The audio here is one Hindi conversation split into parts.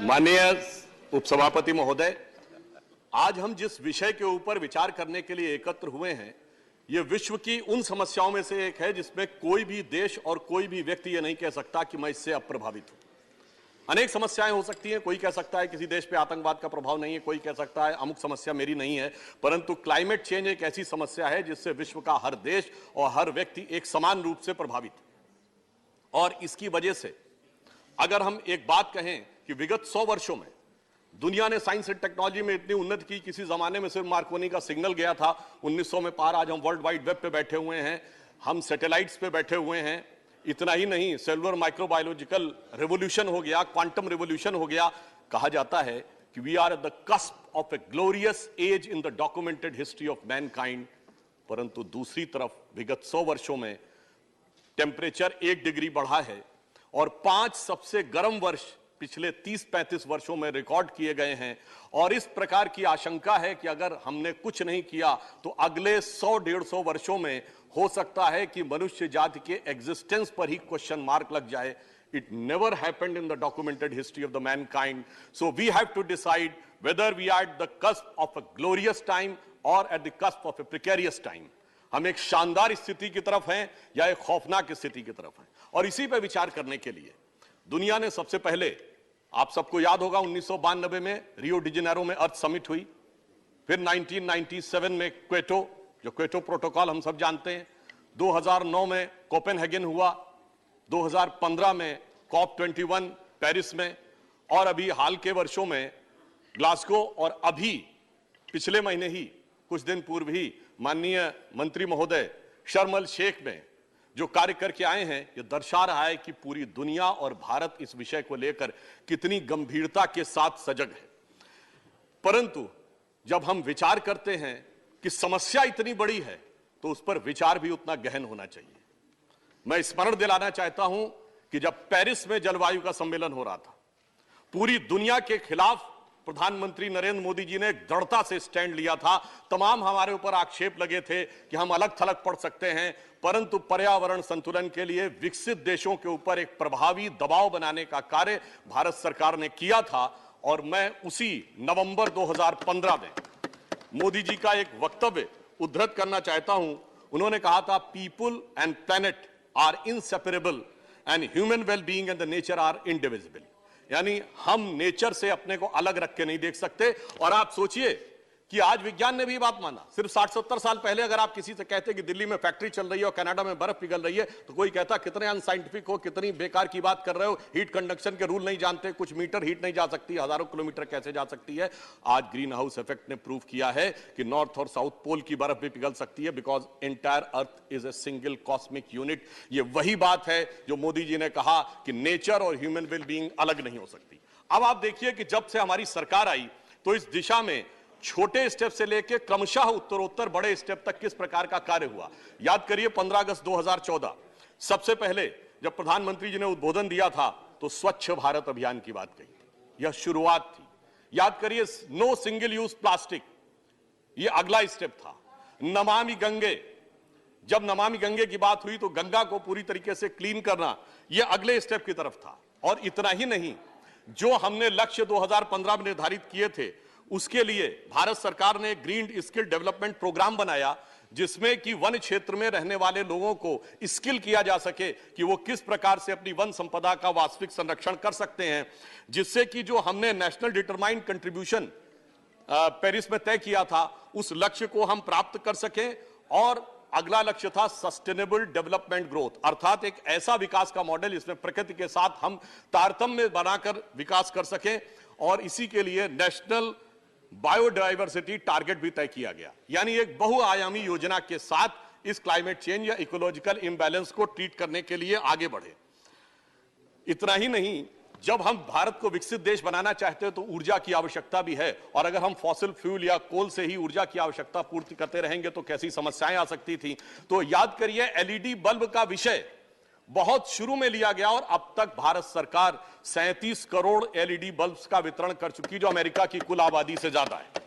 माननीय उपसभापति महोदय, आज हम जिस विषय के ऊपर विचार करने के लिए एकत्र हुए हैं, ये विश्व की उन समस्याओं में से एक है जिसमें कोई भी देश और कोई भी व्यक्ति ये नहीं कह सकता कि मैं इससे अप्रभावित हूं। अनेक समस्याएं हो सकती हैं, कोई कह सकता है किसी देश पे आतंकवाद का प्रभाव नहीं है, कोई कह सकता है अमुक समस्या मेरी नहीं है, परंतु क्लाइमेट चेंज एक ऐसी समस्या है जिससे विश्व का हर देश और हर व्यक्ति एक समान रूप से प्रभावित है। और इसकी वजह से अगर हम एक बात कहें कि विगत 100 वर्षों में दुनिया ने साइंस एंड टेक्नोलॉजी में इतनी उन्नति की, किसी जमाने में सिर्फ मार्कोनी का सिग्नल गया था 1900 में पार, आज हम वर्ल्ड वाइड वेब पे बैठे हुए हैं, हम सैटेलाइट्स पे बैठे हुए हैं। इतना ही नहीं, सेलुलर माइक्रोबायोलॉजिकल रेवोल्यूशन हो गया, क्वांटम रेवोल्यूशन हो गया। कहा जाता है कि we are at the cusp of a glorious age in the documented history of mankind. परंतु दूसरी तरफ विगत 100 वर्षों में टेम्परेचर 1 डिग्री बढ़ा है और 5 सबसे गर्म वर्ष पिछले 30-35 वर्षों में रिकॉर्ड किए गए हैं। और इस प्रकार की आशंका है कि अगर हमने कुछ नहीं किया तो अगले 100-150 वर्षों में हो सकता है कि मनुष्य जाति के एग्जिस्टेंस पर ही क्वेश्चन मार्क लग जाए। It never happened in the documented history of the mankind. So we have to decide whether we are at the cusp of a glorious time or at the cusp of a precarious time. हम एक शानदार स्थिति की तरफ हैं या एक खौफनाक स्थिति की तरफ हैं। और इसी पर विचार करने के लिए दुनिया ने सबसे पहले, आप सबको याद होगा 1992 में रियो डी जेनेरो में अर्थ समिट हुई, फिर 1997 में क्वेटो, जो क्वेटो प्रोटोकॉल हम सब जानते हैं, 2009 में कोपेनहेगन हुआ, 2015 में COP21 पेरिस में, और अभी हाल के वर्षों में ग्लासगो, और अभी पिछले महीने ही कुछ दिन पूर्व ही माननीय मंत्री महोदय शर्म एल शेख में जो कार्य करके आए हैं, ये दर्शा रहा है कि पूरी दुनिया और भारत इस विषय को लेकर कितनी गंभीरता के साथ सजग है। परंतु जब हम विचार करते हैं कि समस्या इतनी बड़ी है तो उस पर विचार भी उतना गहन होना चाहिए। मैं स्मरण दिलाना चाहता हूं कि जब पेरिस में जलवायु का सम्मेलन हो रहा था, पूरी दुनिया के खिलाफ प्रधानमंत्री नरेंद्र मोदी जी ने दृढ़ता से स्टैंड लिया था। तमाम हमारे ऊपर आक्षेप लगे थे कि हम अलग थलग पड़ सकते हैं, परंतु पर्यावरण संतुलन के लिए विकसित देशों के ऊपर एक प्रभावी दबाव बनाने का कार्य भारत सरकार ने किया था। और मैं उसी नवंबर 2015 में मोदी जी का एक वक्तव्य उद्धृत करना चाहता हूं। उन्होंने कहा था, people and planet are inseparable and human wellbeing and the nature are indivisible. यानी हम नेचर से अपने को अलग रख के नहीं देख सकते। और आप सोचिए कि आज विज्ञान ने भी बात माना। सिर्फ 60-70 साल पहले अगर आप किसी से कहते कि दिल्ली में फैक्ट्री चल रही है और कनाडा में बर्फ पिघल रही है, तो कोई कहता कितने अनसाइंटिफिक हो, कितनी बेकार की बात कर रहे हो, हीट कंडक्शन के रूल नहीं जानते, कुछ मीटर हीट नहीं जा सकती, हजारों किलोमीटर कैसे जा सकती है। आज ग्रीन हाउस इफेक्ट ने प्रूव किया है कि नॉर्थ और साउथ पोल की बर्फ भी पिघल सकती है, because entire earth is a single cosmic unit. ये वही बात है जो मोदी जी ने कहा कि नेचर और ह्यूमन वेलबीइंग अलग नहीं हो सकती। अब आप देखिए कि जब से हमारी सरकार आई तो इस दिशा में छोटे स्टेप से लेकर क्रमशः उत्तरोत्तर बड़े स्टेप तक किस प्रकार का कार्य हुआ। याद करिए 15 अगस्त 2014 सबसे पहले जब प्रधानमंत्री जी ने उद्बोधन दिया था तो स्वच्छ भारत अभियान की बात कही थी, यह शुरुआत थी। याद करिए नो सिंगल यूज प्लास्टिक, यह अगला स्टेप था। नमामि गंगे, जब नमामि गंगे की बात हुई तो गंगा को पूरी तरीके से क्लीन करना, यह अगले स्टेप की तरफ था। और इतना ही नहीं, जो हमने लक्ष्य 2015 में निर्धारित किए थे उसके लिए भारत सरकार ने ग्रीन स्किल डेवलपमेंट प्रोग्राम बनाया, जिसमें कि वन क्षेत्र में रहने वाले लोगों को स्किल किया जा सके कि वो किस प्रकार से अपनी वन संपदा का वास्तविक संरक्षण कर सकते हैं, जिससे कि जो हमने नेशनल डिटरमाइंड कंट्रीब्यूशन पेरिस में तय किया था उस लक्ष्य को हम प्राप्त कर सकें। और अगला लक्ष्य था सस्टेनेबल डेवलपमेंट ग्रोथ, अर्थात एक ऐसा विकास का मॉडल इसमें प्रकृति के साथ हम तारतम्य बनाकर विकास कर सकें। और इसी के लिए नेशनल बायोडायवर्सिटी टारगेट भी तय किया गया, यानी एक बहुआयामी योजना के साथ इस क्लाइमेट चेंज या इकोलॉजिकल इंबैलेंस को ट्रीट करने के लिए आगे बढ़े। इतना ही नहीं, जब हम भारत को विकसित देश बनाना चाहते हैं तो ऊर्जा की आवश्यकता भी है, और अगर हम फॉसिल फ्यूल या कोल से ही ऊर्जा की आवश्यकता पूर्ति करते रहेंगे तो कैसी समस्याएं आ सकती थी। तो याद करिए एलईडी बल्ब का विषय बहुत शुरू में लिया गया और अब तक भारत सरकार 37 करोड़ एलईडी बल्ब्स का वितरण कर चुकी, जो अमेरिका की कुल आबादी से ज्यादा है।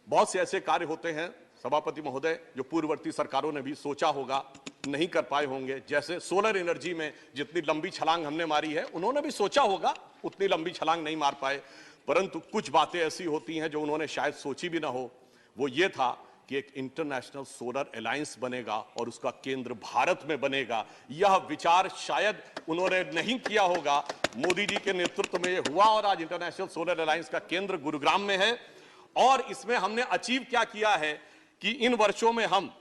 बहुत से ऐसे कार्य होते हैं सभापति महोदय, जो पूर्ववर्ती सरकारों ने भी सोचा होगा, नहीं कर पाए होंगे। जैसे सोलर एनर्जी में जितनी लंबी छलांग हमने मारी है, उन्होंने भी सोचा होगा, उतनी लंबी छलांग नहीं मार पाए। परंतु कुछ बातें ऐसी होती हैं जो उन्होंने शायद सोची भी ना हो। वो ये था कि एक इंटरनेशनल सोलर अलायंस बनेगा और उसका केंद्र भारत में बनेगा। यह विचार शायद उन्होंने नहीं किया होगा। मोदी जी के नेतृत्व में यह हुआ और आज इंटरनेशनल सोलर अलायंस का केंद्र गुरुग्राम में है। और इसमें हमने अचीव क्या किया है कि इन वर्षों में हम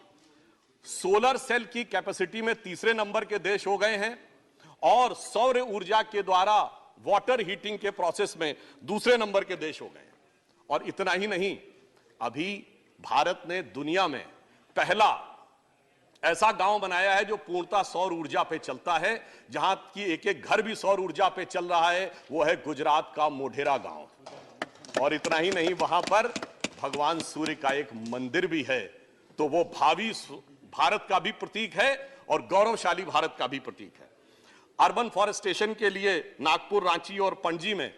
सोलर सेल की कैपेसिटी में तीसरे नंबर के देश हो गए हैं और सौर ऊर्जा के द्वारा वाटर हीटिंग के प्रोसेस में दूसरे नंबर के देश हो गए हैं। और इतना ही नहीं, अभी भारत ने दुनिया में पहला ऐसा गांव बनाया है जो पूर्णतः सौर ऊर्जा पे चलता है, जहां की एक एक घर भी सौर ऊर्जा पे चल रहा है। वो है गुजरात का मोढेरा गांव। और इतना ही नहीं, वहां पर भगवान सूर्य का एक मंदिर भी है। तो वो भावी भारत का भी प्रतीक है और गौरवशाली भारत का भी प्रतीक है। अर्बन फॉरेस्टेशन के लिए नागपुर, रांची और पणजी में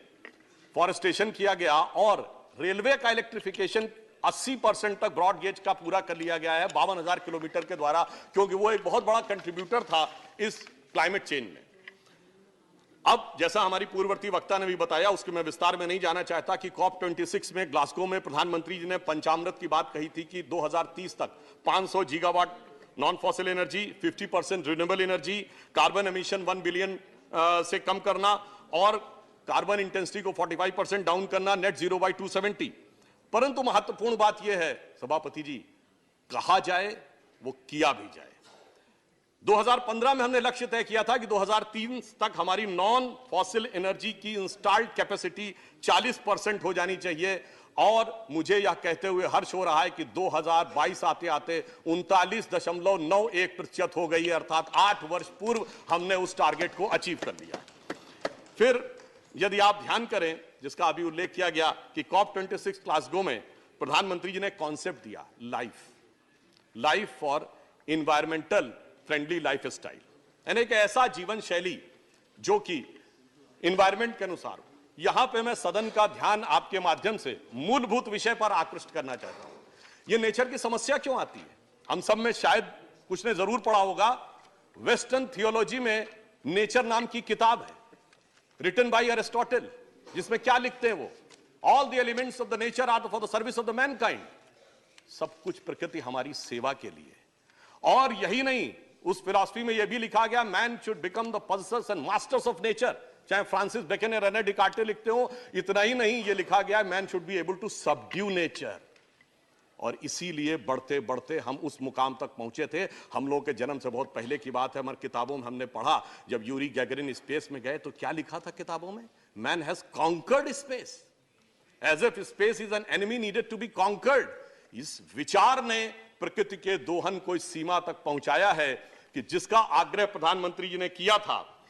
फॉरेस्टेशन किया गया और रेलवे का इलेक्ट्रिफिकेशन 80% तक ब्रॉड गेज का पूरा कर लिया गया है 52,000 किलोमीटर के द्वारा, क्योंकि वो एक बहुत बड़ा कंट्रीब्यूटर था इस क्लाइमेट चेंज में। अब जैसा हमारी पूर्ववर्ती वक्ता ने भी बताया, उसके मैं विस्तार में नहीं जाना चाहता कि COP26 में ग्लासगो में प्रधानमंत्री जी ने पंचामृत की बात कही थी कि 2030 तक 500 gigawatt non fossil energy, 50% renewable energy, carbon emission 1 billion से कम करना और कार्बन इंटेंसिटी को 45% डाउन करना, नेट जीरो बाय 270। परंतु महत्वपूर्ण बात यह है सभापति जी, कहा जाए वो किया भी जाए। 2015 में हमने लक्ष्य तय किया था कि 2030 तक हमारी नॉन फॉसिल एनर्जी की इंस्टॉल्ड कैपेसिटी 40% हो जानी चाहिए। और मुझे यह कहते हुए हर्ष हो रहा है कि 2022 आते आते 39.91% हो गई है, अर्थात 8 वर्ष पूर्व हमने उस टारगेट को अचीव कर लिया। फिर यदि आप ध्यान करें, जिसका अभी उल्लेख किया गया कि COP26 ग्लासगो में प्रधानमंत्री जी ने कॉन्सेप्ट दिया life for environmental friendly life style, यानी एक ऐसा जीवन शैली जो कि इन्वायरमेंट के अनुसार हो। यहां पे मैं सदन का ध्यान आपके माध्यम से मूलभूत विषय पर आकृष्ट करना चाहता हूं। यह नेचर की समस्या क्यों आती है? हम सब में शायद कुछ ने जरूर पढ़ा होगा, वेस्टर्न थियोलॉजी में नेचर नाम की किताब है रिटन बाय एरिस्टोटल, जिसमें क्या लिखते हैं वो, all the elements of the nature are for the service of the mankind. सब कुछ प्रकृति हमारी सेवा के लिए। और यही नहीं, उस फिलॉसफी में यह भी लिखा गया, man should become the possessors and masters of nature, चाहे फ्रांसिस बेकन या रेने डिकार्टे लिखते हो। इतना ही नहीं, यह लिखा गया, man should be able to subdue nature. और इसीलिए बढ़ते बढ़ते हम उस मुकाम तक पहुंचे थे। हम लोग के जन्म से बहुत पहले की बात है, हमारी किताबों में हमने पढ़ा, जब यूरी गैगरिन स्पेस में गए तो क्या लिखा था किताबों में, man has conquered space, as if space is an enemy needed to be conquered. इस विचार ने प्रकृति के दोहन को इस सीमा तक पहुंचाया है कि जिसका आग्रह प्रधानमंत्री जी ने किया था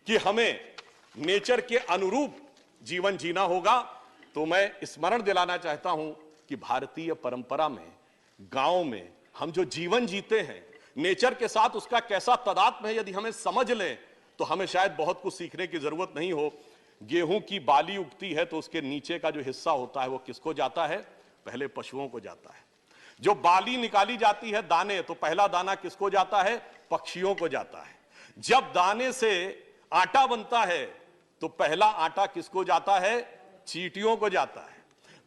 कि हमें नेचर के अनुरूप जीवन जीना होगा, तो मैं स्मरण दिलाना चाहता हूं कि भारतीय परंपरा में, गांव में हम जो जीवन जीते हैं, नेचर के साथ उसका कैसा तादात्म्य है, यदि हमें समझ लें तो हमें शायद बहुत कुछ सीखने की जरूरत नहीं हो। गेहूं की बाली उगती है तो उसके नीचे का जो हिस्सा होता है वो किसको जाता है? पहले पशुओं को जाता है। जो बाली निकाली जाती है दाने, तो पहला दाना किसको जाता है? पक्षियों को जाता है। जब दाने से आटा बनता है तो पहला आटा किसको जाता है? चींटियों को जाता है।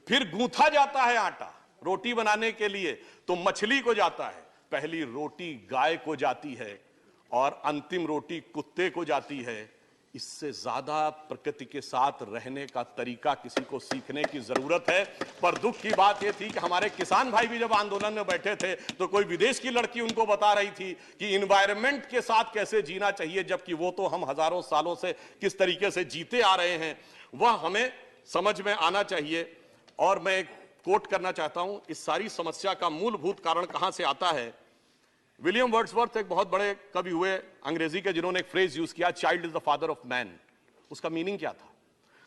फिर गूंथा जाता है आटा रोटी बनाने के लिए तो मछली को जाता है। पहली रोटी गाय को जाती है और अंतिम रोटी कुत्ते को जाती है। इससे ज्यादा प्रकृति के साथ रहने का तरीका किसी को सीखने की जरूरत है। पर दुख की बात यह थी कि हमारे किसान भाई भी जब आंदोलन में बैठे थे तो कोई विदेश की लड़की उनको बता रही थी कि इन्वायरमेंट के साथ कैसे जीना चाहिए, जबकि वो तो हम हजारों सालों से किस तरीके से जीते आ रहे हैं वह हमें समझ में आना चाहिए। और मैं एक कोट करना चाहता हूं, इस सारी समस्या का मूलभूत कारण कहां से आता है। विलियम वर्ड्सवर्थ एक बहुत बड़े कवि हुए अंग्रेजी के, जिन्होंने एक फ्रेज यूज किया, child is the father of man. उसका मीनिंग क्या था?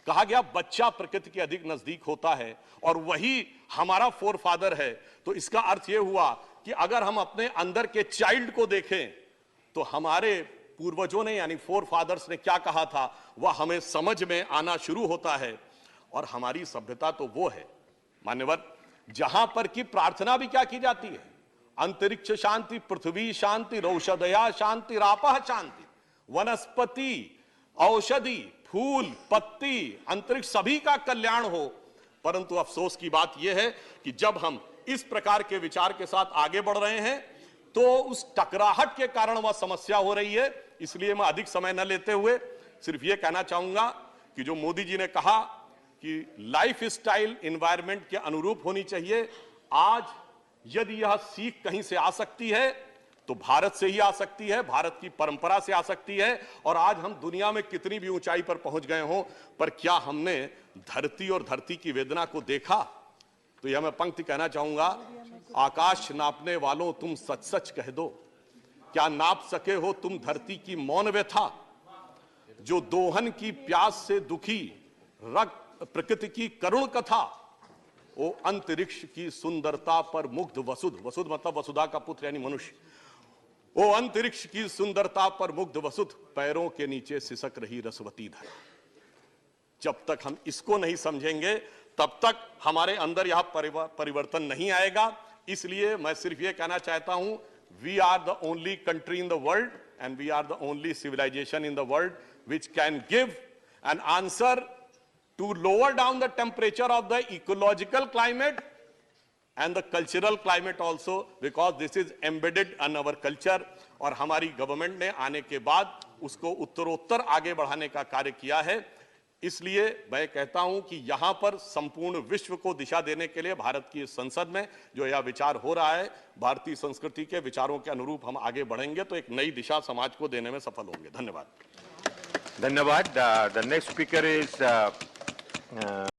कहा गया बच्चा प्रकृति के अधिक नजदीक होता है और वही हमारा फोर फादर है। तो इसका अर्थ यह हुआ कि अगर हम अपने अंदर के चाइल्ड को देखें तो हमारे पूर्वजों ने यानी फोर फादर्स ने क्या कहा था वह हमें समझ में आना शुरू होता है। और हमारी सभ्यता तो वो है मान्यवर जहां पर की प्रार्थना भी क्या की जाती है, अंतरिक्ष शांति, पृथ्वी शांति, रौषधया शांति, रापः शांति, वनस्पति, औषधि, फूल, पत्ती, अंतरिक्ष सभी का कल्याण हो। परंतु अफसोस की बात यह है कि जब हम इस प्रकार के विचार के साथ आगे बढ़ रहे हैं तो उस टकराहट के कारण वह समस्या हो रही है। इसलिए मैं अधिक समय न लेते हुए सिर्फ यह कहना चाहूंगा कि जो मोदी जी ने कहा कि लाइफ स्टाइल एनवायरनमेंट के अनुरूप होनी चाहिए, आज यदि यह सीख कहीं से आ सकती है तो भारत से ही आ सकती है, भारत की परंपरा से आ सकती है। और आज हम दुनिया में कितनी भी ऊंचाई पर पहुंच गए हों, पर क्या हमने धरती और धरती की वेदना को देखा? तो यह मैं पंक्ति कहना चाहूंगा, आकाश नापने वालों तुम सच सच कह दो, क्या नाप सके हो तुम धरती की मौन व्यथा? जो दोहन की प्यास से दुखी रक्त प्रकृति की करुण कथा, वो अंतरिक्ष की सुंदरता पर मुग्ध वसुध, वसुध मतलब वसुधा का पुत्र यानी मनुष्य, वो अंतरिक्ष की सुंदरता पर मुग्ध वसुध, पैरों के नीचे सिसक रही रसवती धरा। जब तक हम इसको नहीं समझेंगे तब तक हमारे अंदर यह परिवर्तन नहीं आएगा। इसलिए मैं सिर्फ ये कहना चाहता हूं, we are the only country in the world and we are the only civilization in the world which can give an answer to lower down the temperature of the ecological climate and the cultural climate also, because this is embedded in our culture। और हमारी गवर्नमेंट ने आने के बाद उसको उत्तरोत्तर आगे बढ़ाने का कार्य किया है। इसलिए मैं कहता हूं कि यहां पर संपूर्ण विश्व को दिशा देने के लिए भारत की संसद में जो यह विचार हो रहा है, भारतीय संस्कृति के विचारों के अनुरूप हम आगे बढ़ेंगे तो एक नई दिशा समाज को देने में सफल होंगे। धन्यवाद। धन्यवाद। The next speaker is